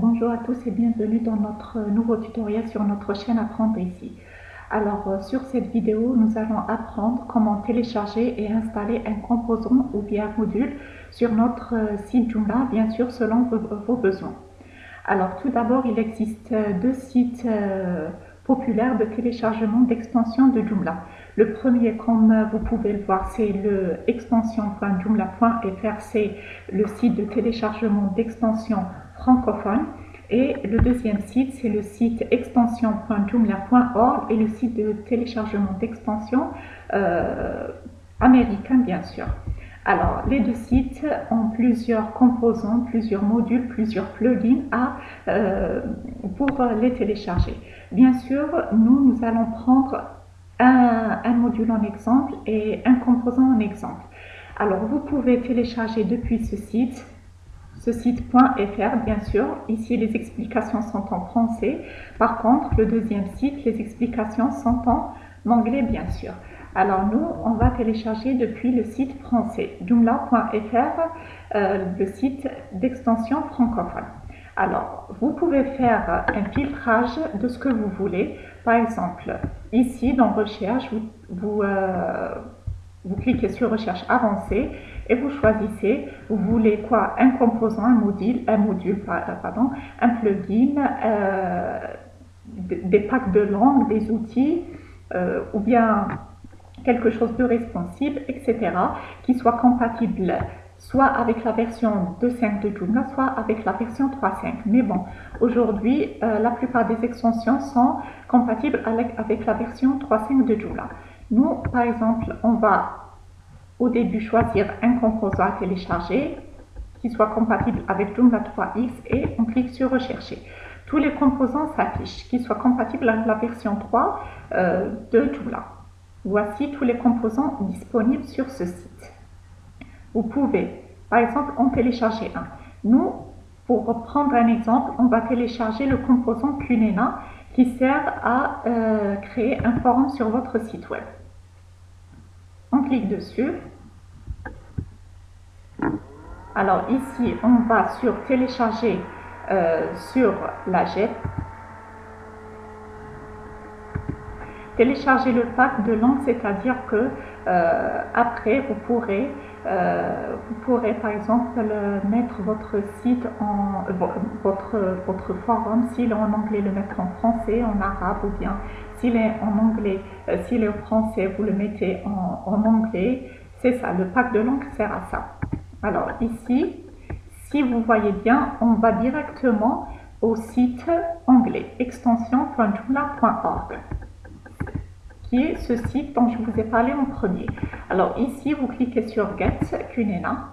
Bonjour à tous et bienvenue dans notre nouveau tutoriel sur notre chaîne Apprendre ici. Alors sur cette vidéo, nous allons apprendre comment télécharger et installer un composant ou bien un module sur notre site Joomla, bien sûr selon vos besoins. Alors tout d'abord, il existe deux sites populaires de téléchargement d'extensions de Joomla. Le premier, comme vous pouvez le voir, c'est le extension.joomla.fr, c'est le site de téléchargement d'extensions francophone. Et le deuxième site, c'est le site extension.joomla.org et le site de téléchargement d'extensions américain, bien sûr. Alors, les deux sites ont plusieurs composants, plusieurs modules, plusieurs plugins pour les télécharger. Bien sûr, nous allons prendre un module en exemple et un composant en exemple. Alors, vous pouvez télécharger depuis ce site.fr, bien sûr. Ici, les explications sont en français. Par contre, le deuxième site, les explications sont en anglais, bien sûr. Alors, nous, on va télécharger depuis le site français, joomla.fr, le site d'extension francophone. Alors, vous pouvez faire un filtrage de ce que vous voulez. Par exemple, ici, dans Recherche, vous cliquez sur Recherche avancée et vous choisissez, vous voulez quoi? Un composant, un module, un plugin, des packs de langue, des outils, ou bien quelque chose de responsive, etc., qui soit compatible soit avec la version 2.5 de Joomla, soit avec la version 3.5. Mais bon, aujourd'hui, la plupart des extensions sont compatibles avec la version 3.5 de Joomla. Nous, par exemple, on va au début choisir un composant à télécharger qui soit compatible avec Joomla 3x et on clique sur Rechercher. Tous les composants s'affichent, qui soient compatibles avec la version 3 de Joomla. Voici tous les composants disponibles sur ce site. Vous pouvez, par exemple, en télécharger un. Nous, pour prendre un exemple, on va télécharger le composant Kunena qui sert à créer un forum sur votre site web. On clique dessus. Alors ici, on va sur télécharger sur la JET. Télécharger le pack de langue, c'est-à-dire que après vous pourrez par exemple mettre votre site votre forum, s'il est en anglais, le mettre en français, en arabe, ou bien s'il est en anglais, s'il est en français, vous le mettez en anglais. C'est ça, le pack de langue sert à ça. Alors ici, si vous voyez bien, on va directement au site anglais, extension.joomla.org, qui est ce site dont je vous ai parlé en premier. Alors ici, vous cliquez sur Get Kunena.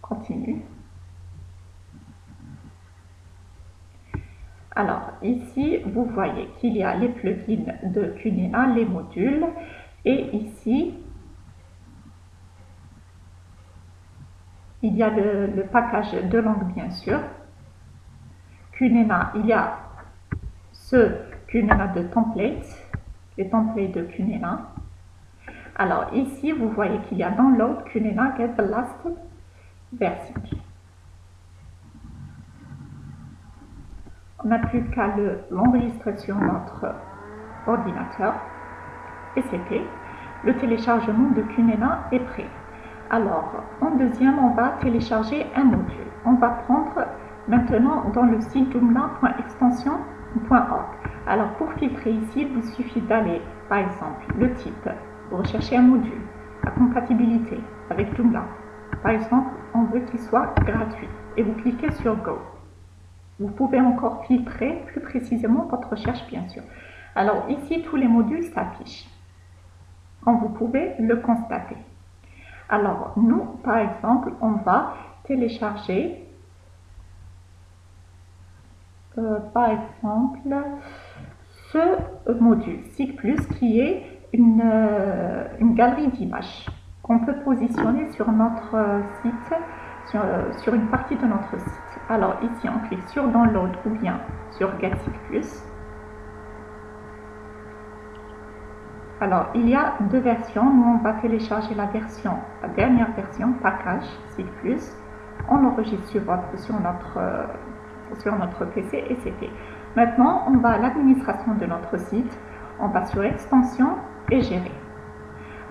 Continue. Alors ici, vous voyez qu'il y a les plugins de Kunena, les modules, et ici, il y a le package de langue, bien sûr. Kunena, il y a ce Kunena de templates, les templates de Kunena. Alors ici, vous voyez qu'il y a Download Kunena Get the Last Version. On n'a plus qu'à l'enregistrer sur notre ordinateur et c'est fait. Le téléchargement de Kunena est prêt. Alors, en deuxième, on va télécharger un module. On va prendre maintenant dans le site joomla.extension.org. Alors, pour filtrer ici, il vous suffit d'aller, par exemple, le type. Vous recherchez un module, la compatibilité avec Joomla. Par exemple, on veut qu'il soit gratuit et vous cliquez sur Go. Vous pouvez encore filtrer plus précisément votre recherche, bien sûr. Alors, ici, tous les modules s'affichent, comme vous pouvez le constater. Alors, nous, par exemple, on va télécharger, par exemple, ce module SIG+, qui est une galerie d'images qu'on peut positionner sur notre site, sur une partie de notre site. Alors, ici, on clique sur Download ou bien sur Get SIG+. Alors, il y a deux versions. Nous, on va télécharger la dernière version, package SIG+. On l'enregistre sur notre sur notre PC et c'est fait. Maintenant, on va à l'administration de notre site, on va sur extension et gérer.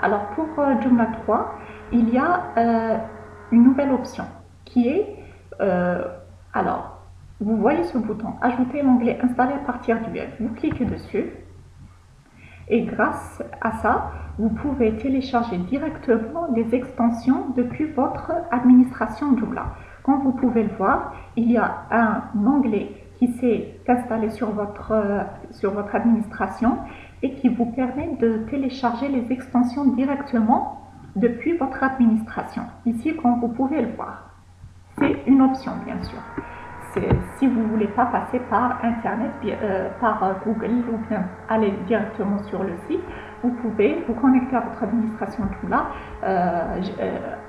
Alors pour Joomla 3, il y a une nouvelle option qui est, alors vous voyez ce bouton, ajouter l'onglet installé à partir du web. Vous cliquez dessus et grâce à ça, vous pouvez télécharger directement les extensions depuis votre administration Joomla. Comme vous pouvez le voir, il y a un onglet qui s'est installé sur votre administration et qui vous permet de télécharger les extensions directement depuis votre administration. Ici, comme vous pouvez le voir, c'est une option bien sûr. Si vous ne voulez pas passer par Internet, par Google ou bien aller directement sur le site, vous pouvez vous connecter à votre administration Joomla,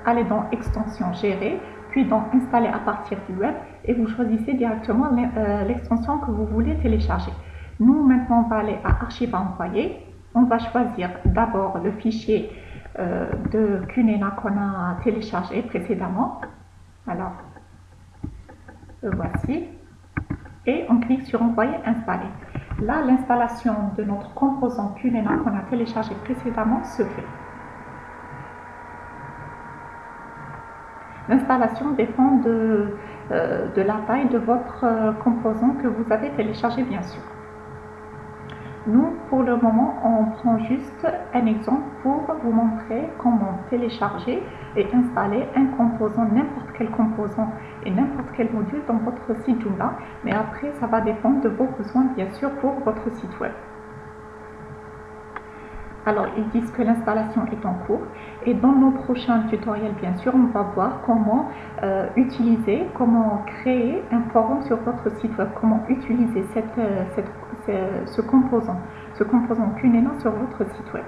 aller dans extension gérer, puis dans installer à partir du web et vous choisissez directement l'extension que vous voulez télécharger. Nous maintenant on va aller à archives à envoyer, on va choisir d'abord le fichier de Kunena qu'on a téléchargé précédemment. Alors le voici et on clique sur envoyer installer. Là l'installation de notre composant Kunena qu'on a téléchargé précédemment se fait. L'installation dépend de la taille de votre composant que vous avez téléchargé bien sûr. Nous, pour le moment, on prend juste un exemple pour vous montrer comment télécharger et installer un composant, n'importe quel composant et n'importe quel module dans votre site Joomla. Mais après, ça va dépendre de vos besoins, bien sûr, pour votre site web. Alors, ils disent que l'installation est en cours et dans nos prochains tutoriels, bien sûr, on va voir comment utiliser, comment créer un forum sur votre site web, comment utiliser ce composant Kunena sur votre site web.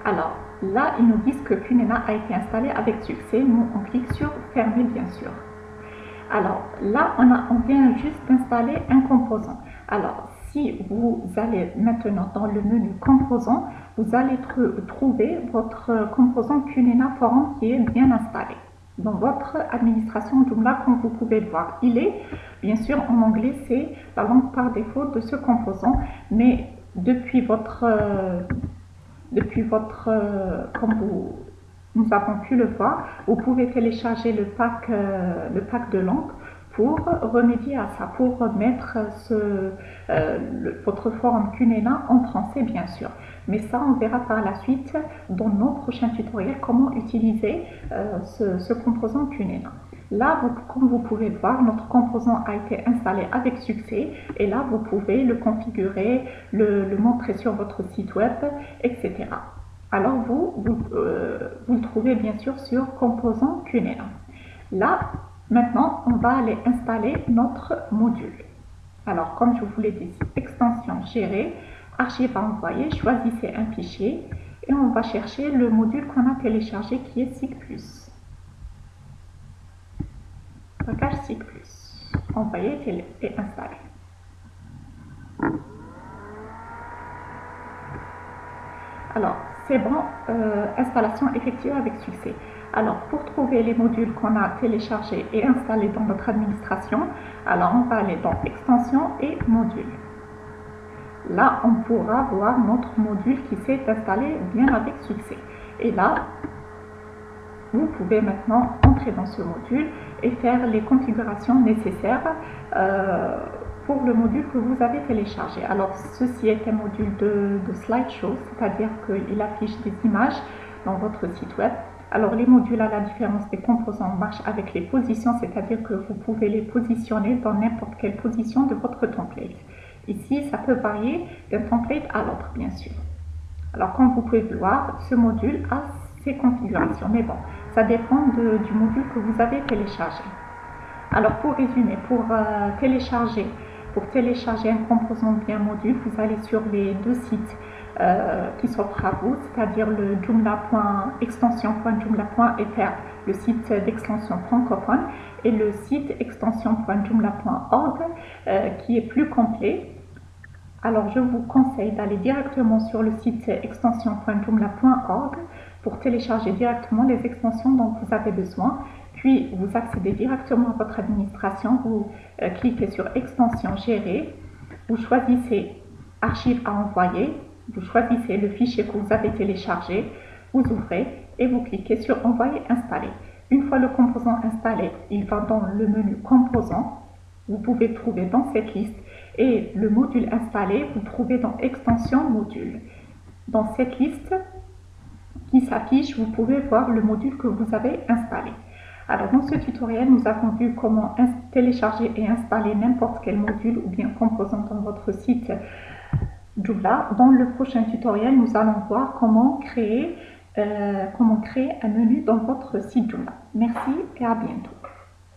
Alors, là, ils nous disent que Kunena a été installé avec succès. Nous, on clique sur fermer, bien sûr. Alors là, on vient juste d'installer un composant. Alors, si vous allez maintenant dans le menu composant, vous allez trouver votre composant Kunena Forum qui est bien installé dans votre administration Joomla, comme vous pouvez le voir. Il est, bien sûr, en anglais, c'est la langue par défaut de ce composant, mais comme nous avons pu le voir, vous pouvez télécharger le pack de langue pour remédier à ça, pour mettre votre forum Kunena en français bien sûr. Mais ça, on verra par la suite dans nos prochains tutoriels comment utiliser ce composant Kunena. Là, comme vous pouvez le voir, notre composant a été installé avec succès et là, vous pouvez le configurer, le montrer sur votre site web, etc. Alors, vous le trouvez bien sûr sur composant Kunena. Là, maintenant, on va aller installer notre module. Alors, comme je vous l'ai dit, extension gérer, archive à envoyer, choisissez un fichier et on va chercher le module qu'on a téléchargé qui est SIG+. Package SIG+. Envoyer et installer. Alors, c'est bon, installation effective avec succès. Alors, pour trouver les modules qu'on a téléchargés et installés dans notre administration, alors on va aller dans extension et module. Là, on pourra voir notre module qui s'est installé bien avec succès. Et là, vous pouvez maintenant entrer dans ce module et faire les configurations nécessaires pour le module que vous avez téléchargé. Alors, ceci est un module de slideshow, c'est-à-dire qu'il affiche des images dans votre site web. Alors, les modules, à la différence des composants, marchent avec les positions, c'est-à-dire que vous pouvez les positionner dans n'importe quelle position de votre template. Ici, ça peut varier d'un template à l'autre, bien sûr. Alors, comme vous pouvez le voir, ce module a ses configurations, mais bon, ça dépend du module que vous avez téléchargé. Alors, pour résumer, pour télécharger un composant bien module, vous allez sur les deux sites qui s'offrent à vous, c'est-à-dire le extension.joomla.fr, le site d'extension francophone, et le site extension.joomla.org qui est plus complet. Alors, je vous conseille d'aller directement sur le site extension.joomla.org pour télécharger directement les extensions dont vous avez besoin. Puis, vous accédez directement à votre administration, vous cliquez sur Extension gérer, vous choisissez Archives à envoyer, vous choisissez le fichier que vous avez téléchargé, vous ouvrez et vous cliquez sur Envoyer installer. Une fois le composant installé, il va dans le menu Composants. Vous pouvez le trouver dans cette liste et le module installé, vous le trouvez dans Extension module. Dans cette liste qui s'affiche, vous pouvez voir le module que vous avez installé. Alors dans ce tutoriel, nous avons vu comment télécharger et installer n'importe quel module ou bien composant dans votre site Joomla. Dans le prochain tutoriel, nous allons voir comment créer un menu dans votre site Joomla. Merci et à bientôt.